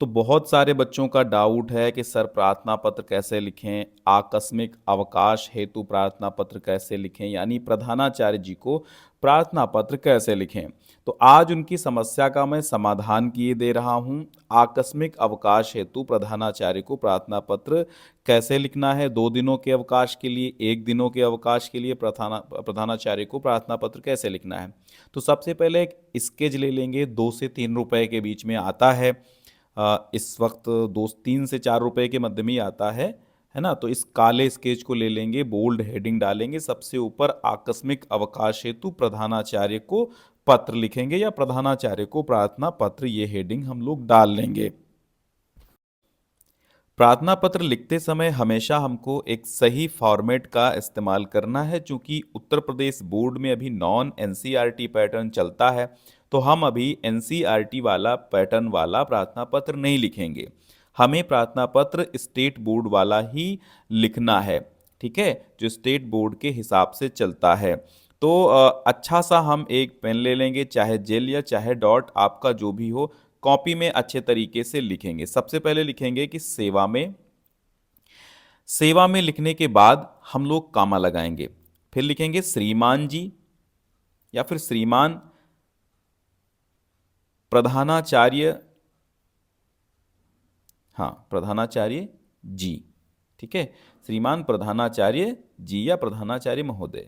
तो बहुत सारे बच्चों का डाउट है कि सर प्रार्थना पत्र कैसे लिखें, आकस्मिक अवकाश हेतु प्रार्थना पत्र कैसे लिखें, यानी प्रधानाचार्य जी को प्रार्थना पत्र कैसे लिखें। तो आज उनकी समस्या का मैं समाधान किए दे रहा हूँ। आकस्मिक अवकाश हेतु प्रधानाचार्य को प्रार्थना पत्र कैसे लिखना है, 2 दिनों के अवकाश के लिए, 1 दिनों के अवकाश के लिए प्रधानाचार्य को प्रार्थना पत्र कैसे लिखना है। तो सबसे पहले एक स्केच ले लेंगे, 2 से 3 रुपए के बीच में आता है। इस वक्त 2 3 से 4 रुपए के मध्य में ही आता है ना। तो इस काले स्केच को ले लेंगे, बोल्ड हेडिंग डालेंगे, सबसे ऊपर आकस्मिक अवकाश हेतु प्रधानाचार्य को पत्र लिखेंगे या प्रधानाचार्य को प्रार्थना पत्र, ये हेडिंग हम लोग डाल लेंगे। प्रार्थना पत्र लिखते समय हमेशा हमको एक सही फॉर्मेट का इस्तेमाल करना है। चूंकि उत्तर प्रदेश बोर्ड में अभी नॉन एनसीईआरटी पैटर्न चलता है, तो हम अभी एनसीईआरटी वाला पैटर्न वाला प्रार्थना पत्र नहीं लिखेंगे। हमें प्रार्थना पत्र स्टेट बोर्ड वाला ही लिखना है, ठीक है, जो स्टेट बोर्ड के हिसाब से चलता है। तो अच्छा सा हम एक पेन ले लेंगे, चाहे जेल या चाहे डॉट, आपका जो भी हो, कॉपी में अच्छे तरीके से लिखेंगे। सबसे पहले लिखेंगे कि सेवा में। सेवा में लिखने के बाद हम लोग कामा लगाएंगे, फिर लिखेंगे श्रीमान जी या फिर श्रीमान प्रधानाचार्य, हाँ प्रधानाचार्य जी, ठीक है, श्रीमान प्रधानाचार्य जी या प्रधानाचार्य महोदय।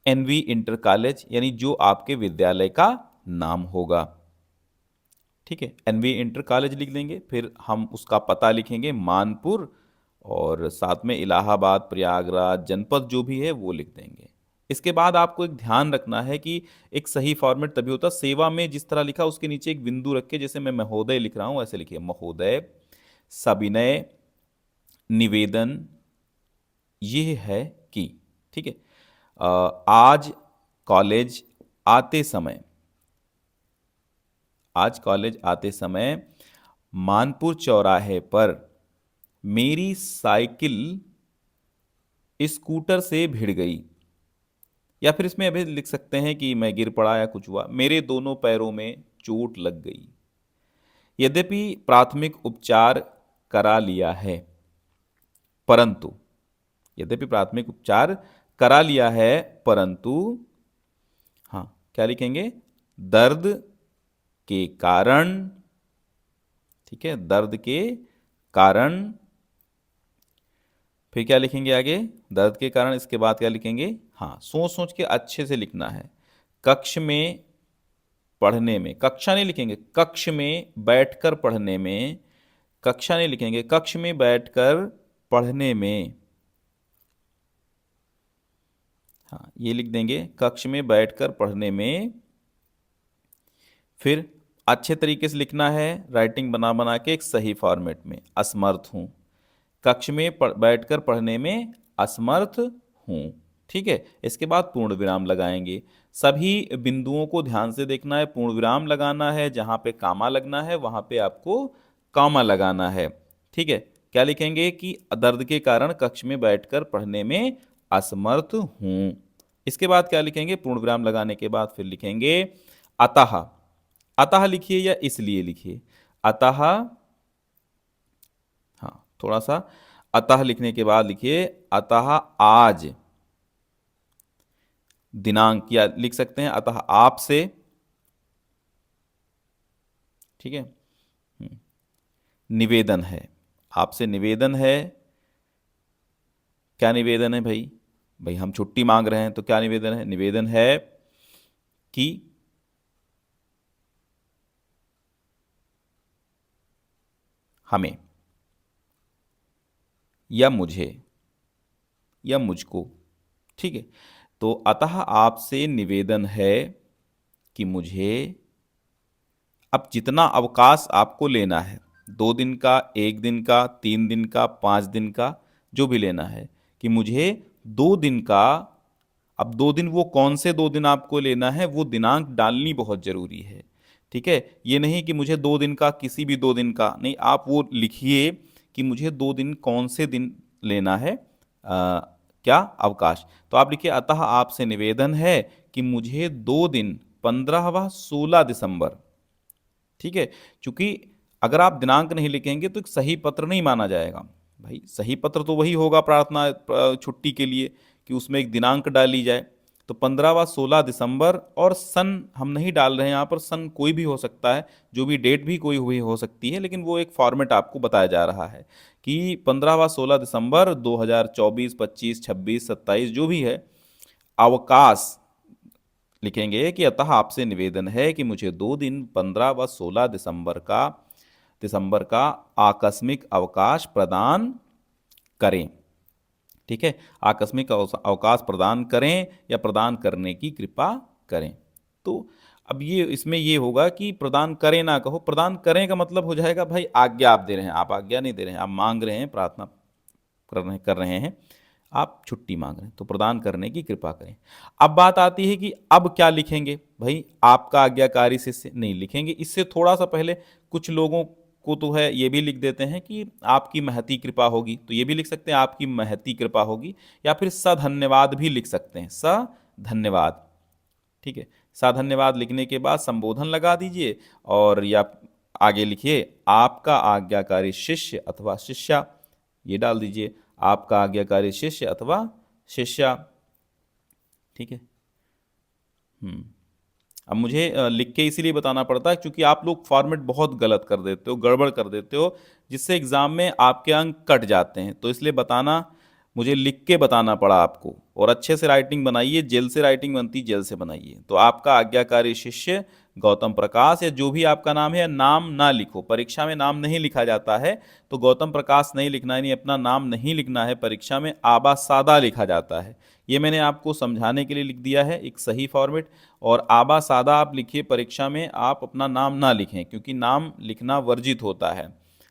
एनवी इंटर कॉलेज यानी जो आपके विद्यालय का नाम होगा, ठीक है, एनवी इंटर कॉलेज लिख देंगे। फिर हम उसका पता लिखेंगे मानपुर, और साथ में इलाहाबाद, प्रयागराज, जनपद जो भी है वो लिख देंगे। इसके बाद आपको एक ध्यान रखना है कि एक सही फॉर्मेट तभी होता, सेवा में जिस तरह लिखा उसके नीचे एक बिंदु रख के, जैसे मैं महोदय लिख रहा हूं ऐसे लिखिए, महोदय, सविनय, निवेदन, ये है कि, ठीक है। आज कॉलेज आते समय, आज कॉलेज आते समय मानपुर चौराहे पर मेरी साइकिल स्कूटर से भिड़ गई। या फिर इसमें अभी लिख सकते हैं कि मैं गिर पड़ा या कुछ हुआ, मेरे दोनों पैरों में चोट लग गई। यद्यपि प्राथमिक उपचार करा लिया है, परंतु, यद्यपि प्राथमिक उपचार करा लिया है परंतु, हाँ क्या लिखेंगे, दर्द के कारण, ठीक है, दर्द के कारण, फिर क्या लिखेंगे आगे, दर्द के कारण, इसके बाद क्या लिखेंगे, हाँ सोच सोच के अच्छे से लिखना है। कक्ष में पढ़ने में, कक्षा नहीं लिखेंगे, कक्ष में बैठकर पढ़ने में, कक्षा नहीं लिखेंगे, कक्ष में बैठकर पढ़ने में, हाँ ये लिख देंगे, कक्ष में बैठकर पढ़ने में। फिर अच्छे तरीके से लिखना है, राइटिंग बना बना के एक सही फॉर्मेट में, असमर्थ हूं, कक्ष में बैठकर पढ़ने में असमर्थ हूं, ठीक है। इसके बाद पूर्ण विराम लगाएंगे। सभी बिंदुओं को ध्यान से देखना है, पूर्ण विराम लगाना है, जहां पे कामा लगना है वहां पे आपको कामा लगाना है, ठीक है। क्या लिखेंगे कि दर्द के कारण कक्ष में बैठकर पढ़ने में असमर्थ हूं। इसके बाद क्या लिखेंगे, पूर्ण विराम लगाने के बाद फिर लिखेंगे अतः। अतः लिखिए या इसलिए लिखिए, अतः, हाँ थोड़ा सा, अतः लिखने के बाद लिखिए अतः आज दिनांक, या लिख सकते हैं अतः आपसे, ठीक है। निवेदन है, आपसे निवेदन है। क्या निवेदन है भाई, भाई हम छुट्टी मांग रहे हैं तो क्या निवेदन है, निवेदन है कि हमें या मुझे या मुझको, ठीक है। तो अतः आपसे निवेदन है कि मुझे, अब जितना अवकाश आपको लेना है, 2 दिन का, 1 दिन का, 3 दिन का, 5 दिन का, जो भी लेना है, कि मुझे 2 दिन का, अब 2 दिन वो कौन से 2 दिन आपको लेना है वो दिनांक डालनी बहुत जरूरी है, ठीक है। ये नहीं कि मुझे 2 दिन का, किसी भी 2 दिन का नहीं, आप वो लिखिए कि मुझे 2 दिन कौन से दिन लेना है, क्या अवकाश। तो आप लिखिए अतः आपसे निवेदन है कि मुझे 2 दिन 15 व 16 दिसंबर, ठीक है। चूंकि अगर आप दिनांक नहीं लिखेंगे तो एक सही पत्र नहीं माना जाएगा। भाई सही पत्र तो वही होगा प्रार्थना छुट्टी के लिए कि उसमें एक दिनांक डाली जाए। तो 15 व 16 दिसंबर, और सन हम नहीं डाल रहे हैं यहाँ पर, सन कोई भी हो सकता है, जो भी डेट भी कोई हुई हो सकती है, लेकिन वो एक फॉर्मेट आपको बताया जा रहा है कि 15 व 16 दिसंबर 2024, 25, 26, 27 जो भी है, अवकाश लिखेंगे कि अतः आपसे निवेदन है कि मुझे 2 दिन 15 व 16 दिसंबर का आकस्मिक अवकाश प्रदान करें। ठीक है, आकस्मिक अवकाश प्रदान करें या प्रदान करने की कृपा करें। तो अब ये इसमें ये होगा कि प्रदान करें ना कहो, प्रदान करें का मतलब हो जाएगा भाई आज्ञा आप दे रहे हैं, आप आज्ञा नहीं दे रहे हैं, आप मांग रहे हैं, प्रार्थना कर रहे हैं, आप छुट्टी मांग रहे हैं, तो प्रदान करने की कृपा करें। अब बात आती है कि अब क्या लिखेंगे। भाई आपका आज्ञाकारी शिष्य नहीं लिखेंगे, इससे थोड़ा सा पहले कुछ लोगों को तो है ये भी लिख देते हैं कि आपकी महती कृपा होगी, तो ये भी लिख सकते हैं आपकी महती कृपा होगी, या फिर सधन्यवाद भी लिख सकते हैं, सधन्यवाद। ठीक है, साधन्यवाद लिखने के बाद संबोधन लगा दीजिए, और या आगे लिखिए आपका आज्ञाकारी शिष्य अथवा शिष्या, ये डाल दीजिए आपका आज्ञाकारी शिष्य अथवा शिष्या। ठीक है। अब मुझे लिख के इसीलिए बताना पड़ता है क्योंकि आप लोग फॉर्मेट बहुत गलत कर देते हो, गड़बड़ कर देते हो, जिससे एग्जाम में आपके अंक कट जाते हैं, तो इसलिए बताना, मुझे लिख के बताना पड़ा आपको। और अच्छे से राइटिंग बनाइए, जेल से राइटिंग बनती जेल से बनाइए। तो आपका आज्ञाकारी शिष्य गौतम प्रकाश, या जो भी आपका नाम है, नाम ना लिखो, परीक्षा में नाम नहीं लिखा जाता है, तो गौतम प्रकाश नहीं लिखना है, नहीं अपना नाम नहीं लिखना है, परीक्षा में आबा सादा लिखा जाता है। ये मैंने आपको समझाने के लिए लिख दिया है एक सही फॉर्मेट। और आबा सादा आप लिखिए, परीक्षा में आप अपना नाम ना लिखें, क्योंकि नाम लिखना वर्जित होता है।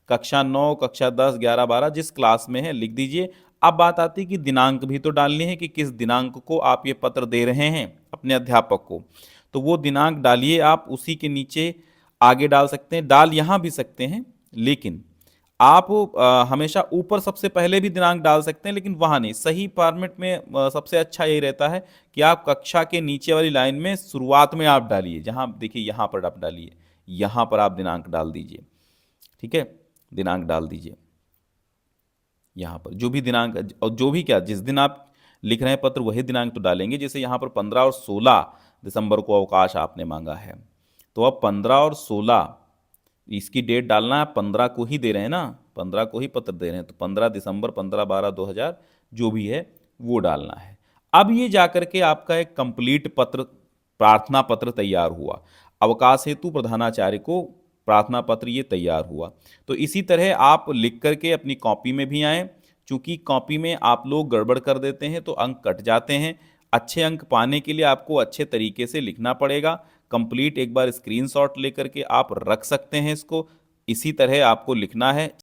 कक्षा 9, कक्षा 10, 11, 12 जिस क्लास में है लिख दीजिए। अब बात आती है कि दिनांक भी तो डालनी है कि किस दिनांक को आप ये पत्र दे रहे हैं अपने अध्यापक को, तो वो दिनांक डालिए। आप उसी के नीचे आगे डाल सकते हैं, डाल यहाँ भी सकते हैं, लेकिन आप हमेशा ऊपर सबसे पहले भी दिनांक डाल सकते हैं, लेकिन वहाँ नहीं। सही फॉर्मेट में सबसे अच्छा यही रहता है कि आप कक्षा के नीचे वाली लाइन में शुरुआत में आप डालिए, जहाँ देखिए यहाँ पर आप डालिए, यहाँ पर आप दिनांक डाल दीजिए। ठीक है, दिनांक डाल दीजिए यहाँ पर, जो भी दिनांक, और जो भी क्या जिस दिन आप लिख रहे हैं पत्र वही दिनांक तो डालेंगे। जैसे यहाँ पर 15 और 16 दिसंबर को अवकाश आपने मांगा है, तो अब 15 और 16 इसकी डेट डालना है, 15 को ही दे रहे हैं ना, 15 को ही पत्र दे रहे हैं, तो 15 दिसंबर, 15/12/2000 जो भी है वो डालना है। अब ये जाकर के आपका एक कंप्लीट पत्र, प्रार्थना पत्र तैयार हुआ। अवकाश हेतु प्रधानाचार्य को प्रार्थना पत्र ये तैयार हुआ। तो इसी तरह आप लिख करके अपनी कॉपी में भी आएँ, चूँकि कॉपी में आप लोग गड़बड़ कर देते हैं तो अंक कट जाते हैं। अच्छे अंक पाने के लिए आपको अच्छे तरीके से लिखना पड़ेगा। कंप्लीट एक बार स्क्रीनशॉट लेकर के आप रख सकते हैं इसको, इसी तरह आपको लिखना है।